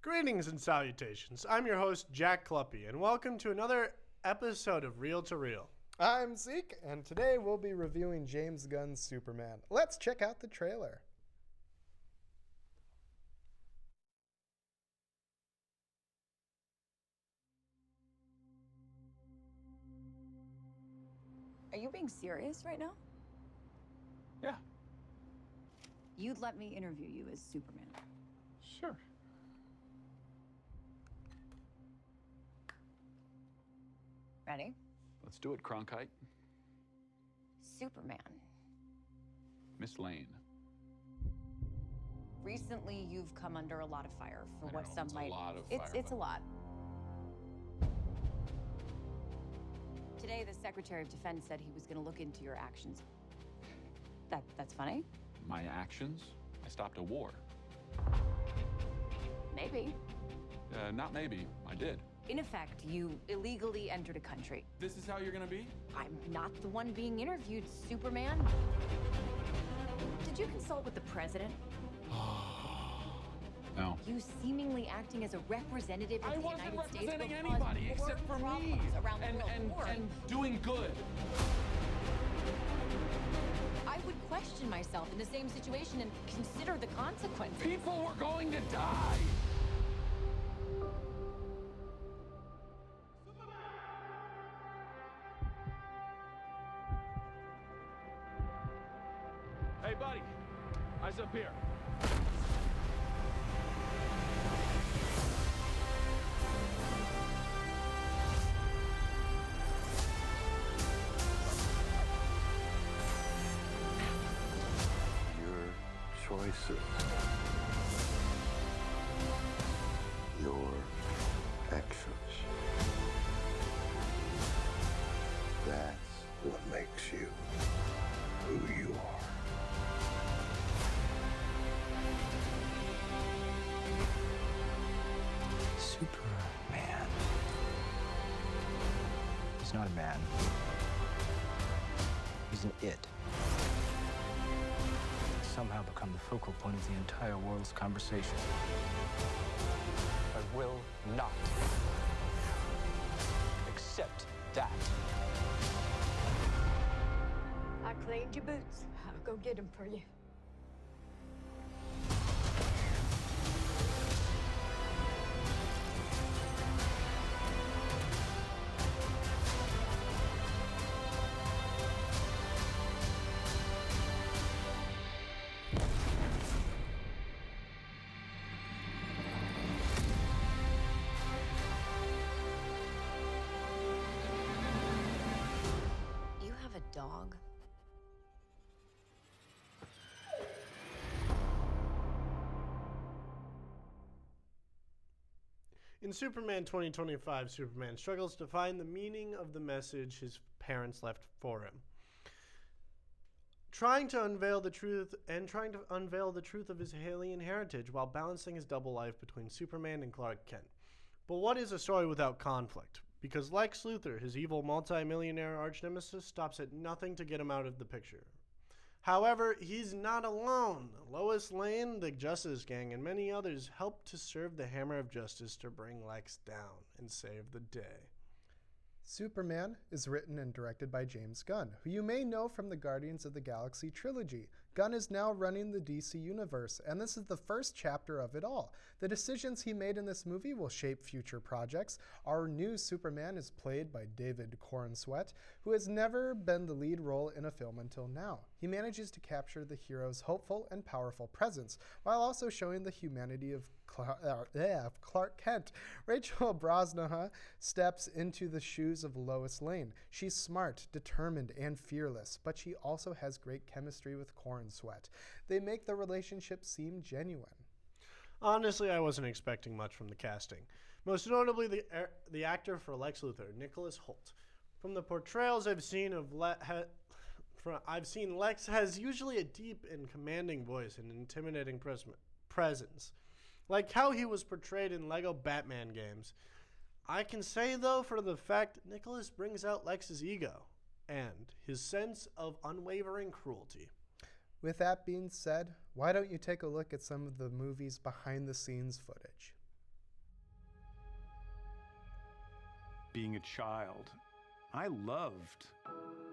Greetings and salutations. I'm your host, Jack Cluppy, and welcome to another episode of Reel to Reel. I'm Zeke, and today we'll be reviewing James Gunn's Superman. Let's check out the trailer. Are you being serious right now? Yeah. You'd let me interview you as Superman. Sure. Ready? Let's do it, Cronkite. Superman. Miss Lane. Recently, you've come under a lot of fire for what some might. A lot of it's a lot. Today, the Secretary of Defense said he was going to look into your actions. That's funny? My actions? I stopped a war. Maybe. Not maybe. I did. In effect, you illegally entered a country. This is how you're gonna be? I'm not the one being interviewed, Superman. Did you consult with the president? No. You seemingly acting as a representative of I the wasn't United States representing will cause anybody more except for me. problems around the world. And doing good. I would question myself in the same situation and consider the consequences. People were going to die. Hey, buddy. Eyes up here. Your choices, your actions. That's what makes you who you are. Superman. He's not a man. He's an it. He's somehow become the focal point of the entire world's conversation. I will not accept that. I cleaned your boots. I'll go get them for you. You have a dog? In Superman 2025, Superman struggles to find the meaning of the message his parents left for him. Trying to unveil the truth of his alien heritage while balancing his double life between Superman and Clark Kent. But what is a story without conflict? Because Lex Luthor, his evil multi-millionaire arch-nemesis, stops at nothing to get him out of the picture. However, he's not alone. Lois Lane, the Justice Gang, and many others help to serve the hammer of justice to bring Lex down and save the day. Superman is written and directed by James Gunn, who you may know from the Guardians of the Galaxy trilogy. Gunn is now running the DC universe, and this is the first chapter of it all. The decisions he made in this movie will shape future projects. Our new Superman is played by David Corenswet, who has never been the lead role in a film until now. He manages to capture the hero's hopeful and powerful presence, while also showing the humanity of Clark Kent. Rachel Brosnahan steps into the shoes of Lois Lane. She's smart, determined, and fearless, but she also has great chemistry with Corenswet. They make the relationship seem genuine. Honestly, I wasn't expecting much from the casting. Most notably, the actor for Lex Luthor, Nicholas Hoult. From the portrayals I've seen of Lex has usually a deep and commanding voice and intimidating presence, like how he was portrayed in Lego Batman games. I can say, though, for the fact Nicholas brings out Lex's ego and his sense of unwavering cruelty. With that being said, why don't you take a look at some of the movie's behind-the-scenes footage? Being a child, I loved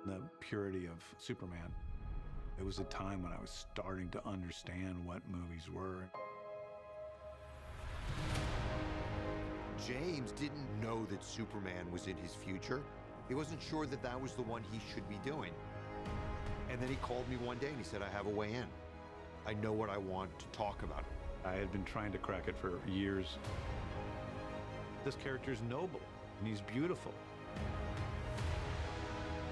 the purity of Superman. It was a time when I was starting to understand what movies were. James didn't know that Superman was in his future. He wasn't sure that that was the one he should be doing. And then he called me one day and he said, I have a way in. I know what I want to talk about. I had been trying to crack it for years. This character's noble and he's beautiful.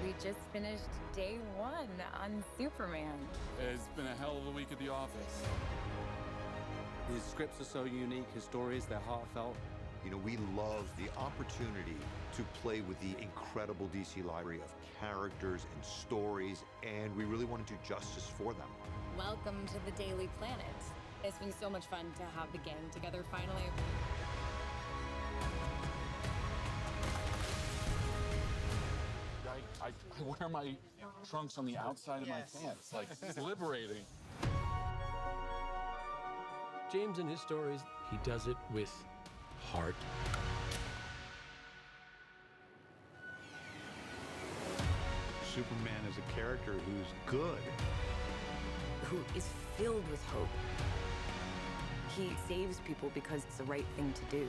We just finished day 1 on Superman. It's been a hell of a week at the office. His scripts are so unique, his stories, they're heartfelt. You know, we love the opportunity to play with the incredible DC library of characters and stories, and we really want to do justice for them. Welcome to the Daily Planet. It's been so much fun to have the gang together finally. I wear my trunks on the outside of my pants. Like, it's liberating. James, in his stories, he does it with heart. Superman is a character who's good. Who is filled with hope. He saves people because it's the right thing to do.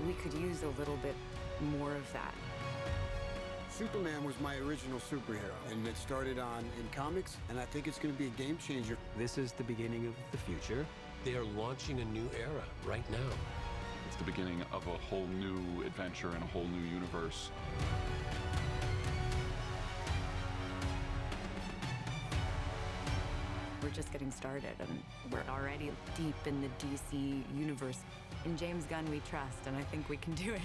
We could use a little bit more of that. Superman was my original superhero, and it started on in comics, and I think it's going to be a game changer. This is the beginning of the future. They are launching a new era right now. It's the beginning of a whole new adventure and a whole new universe. We're just getting started, and we're already deep in the DC universe. In James Gunn we trust, and I think we can do it.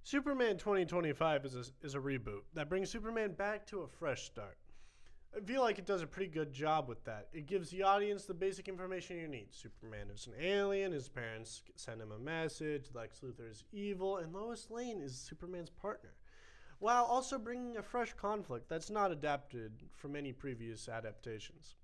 Superman 2025 is a reboot that brings Superman back to a fresh start. I feel like it does a pretty good job with that. It gives the audience the basic information you need. Superman is an alien, his parents send him a message, Lex Luthor is evil, and Lois Lane is Superman's partner, while also bringing a fresh conflict that's not adapted from any previous adaptations.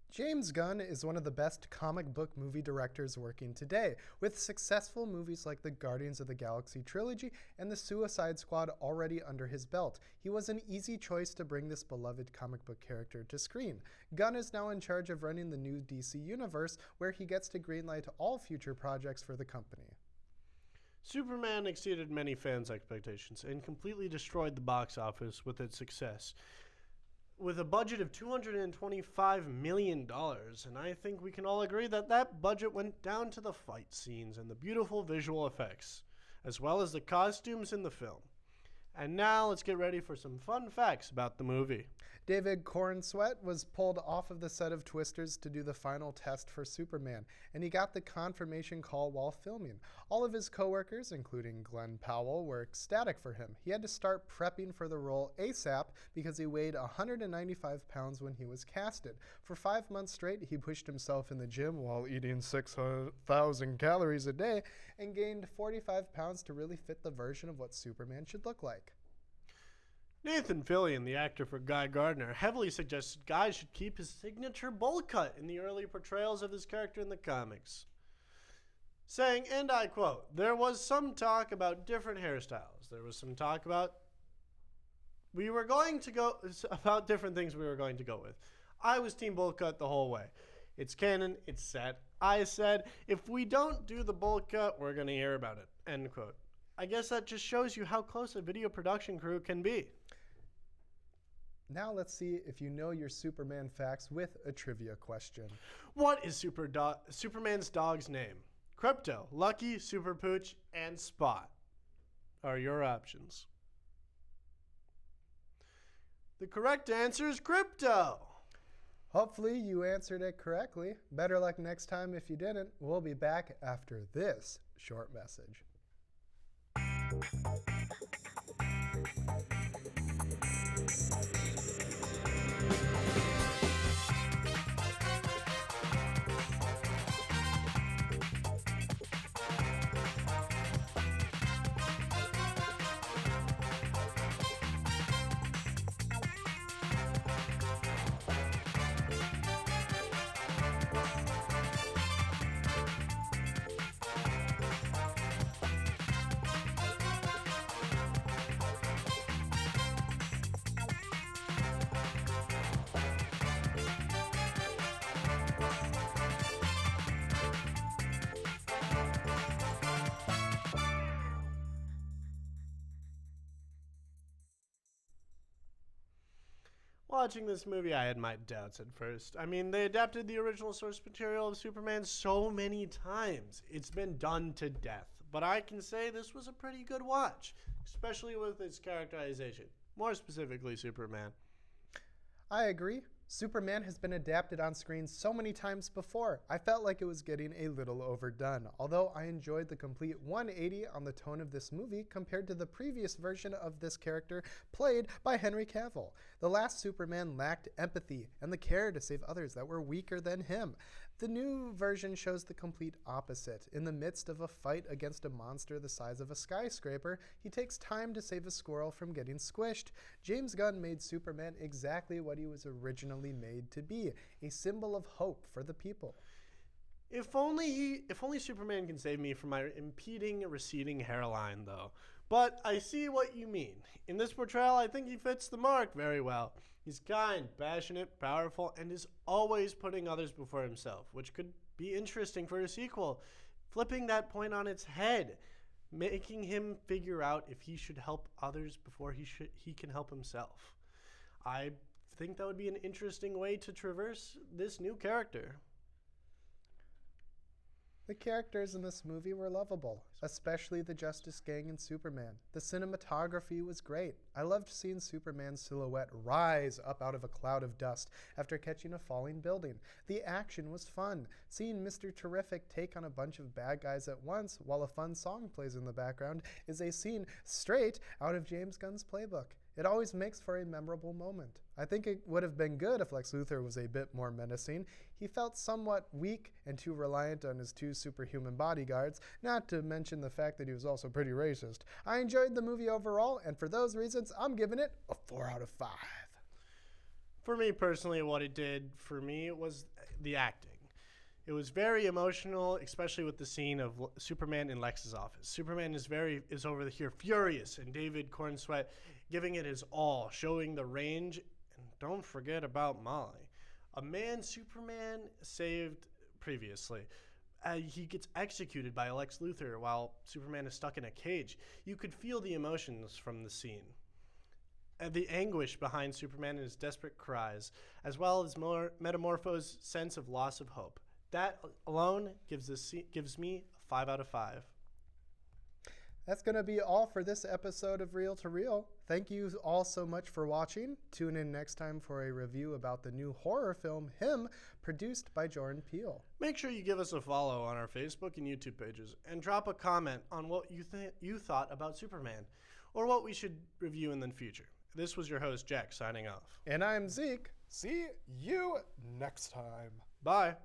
James Gunn is one of the best comic book movie directors working today, with successful movies like the Guardians of the Galaxy trilogy and the Suicide Squad already under his belt. He was an easy choice to bring this beloved comic book character to screen. Gunn is now in charge of running the new DC universe, where he gets to greenlight all future projects for the company. Superman exceeded many fans' expectations and completely destroyed the box office with its success. With a budget of $225 million, and I think we can all agree that that budget went down to the fight scenes and the beautiful visual effects, as well as the costumes in the film. And now let's get ready for some fun facts about the movie. David Corenswet was pulled off of the set of Twisters to do the final test for Superman, and he got the confirmation call while filming. All of his coworkers, including Glenn Powell, were ecstatic for him. He had to start prepping for the role ASAP because he weighed 195 pounds when he was casted. For 5 months straight, he pushed himself in the gym while eating 6,000 calories a day and gained 45 pounds to really fit the version of what Superman should look like. Nathan Fillion, the actor for Guy Gardner, heavily suggested Guy should keep his signature bowl cut in the early portrayals of his character in the comics, saying, and I quote, "There was some talk about different hairstyles. There was some talk about different things we were going to go with. I was team bowl cut the whole way. It's canon, it's set. I said, if we don't do the bowl cut, we're going to hear about it," end quote. I guess that just shows you how close a video production crew can be. Now let's see if you know your Superman facts with a trivia question. What is Superman's dog's name? Crypto, Lucky, Super Pooch, and Spot are your options. The correct answer is Crypto. Hopefully you answered it correctly. Better luck next time if you didn't. We'll be back after this short message. Watching this movie, I had my doubts at first. I mean, they adapted the original source material of Superman so many times. It's been done to death. But I can say this was a pretty good watch, especially with its characterization. More specifically, Superman. I agree. Superman has been adapted on screen so many times before. I felt like it was getting a little overdone, although I enjoyed the complete 180 on the tone of this movie compared to the previous version of this character played by Henry Cavill. The last Superman lacked empathy and the care to save others that were weaker than him. The new version shows the complete opposite. In the midst of a fight against a monster the size of a skyscraper, he takes time to save a squirrel from getting squished. James Gunn made Superman exactly what he was originally made to be, a symbol of hope for the people. If only Superman can save me from my impeding, receding hairline, though. But I see what you mean. In this portrayal, I think he fits the mark very well. He's kind, passionate, powerful, and is always putting others before himself, which could be interesting for a sequel. Flipping that point on its head, making him figure out if he should help others before he can help himself. I think that would be an interesting way to traverse this new character. The characters in this movie were lovable, especially the Justice Gang and Superman. The cinematography was great. I loved seeing Superman's silhouette rise up out of a cloud of dust after catching a falling building. The action was fun. Seeing Mr. Terrific take on a bunch of bad guys at once while a fun song plays in the background is a scene straight out of James Gunn's playbook. It always makes for a memorable moment. I think it would have been good if Lex Luthor was a bit more menacing. He felt somewhat weak and too reliant on his two superhuman bodyguards, not to mention the fact that he was also pretty racist. I enjoyed the movie overall, and for those reasons, I'm giving it a 4 out of 5. For me personally, what it did for me was the acting. It was very emotional, especially with the scene of Superman in Lex's office. Superman is over here furious, and David Cornsweet giving it his all, showing the range. And don't forget about Molly, a man Superman saved previously. He gets executed by Lex Luthor while Superman is stuck in a cage. You could feel the emotions from the scene. The anguish behind Superman and his desperate cries, as well as Metamorpho's sense of loss of hope. That alone gives me a 5 out of 5. That's going to be all for this episode of Reel to Reel. Thank you all so much for watching. Tune in next time for a review about the new horror film, Him, produced by Jordan Peele. Make sure you give us a follow on our Facebook and YouTube pages, and drop a comment on what you thought about Superman, or what we should review in the future. This was your host, Jack, signing off. And I'm Zeke. See you next time. Bye.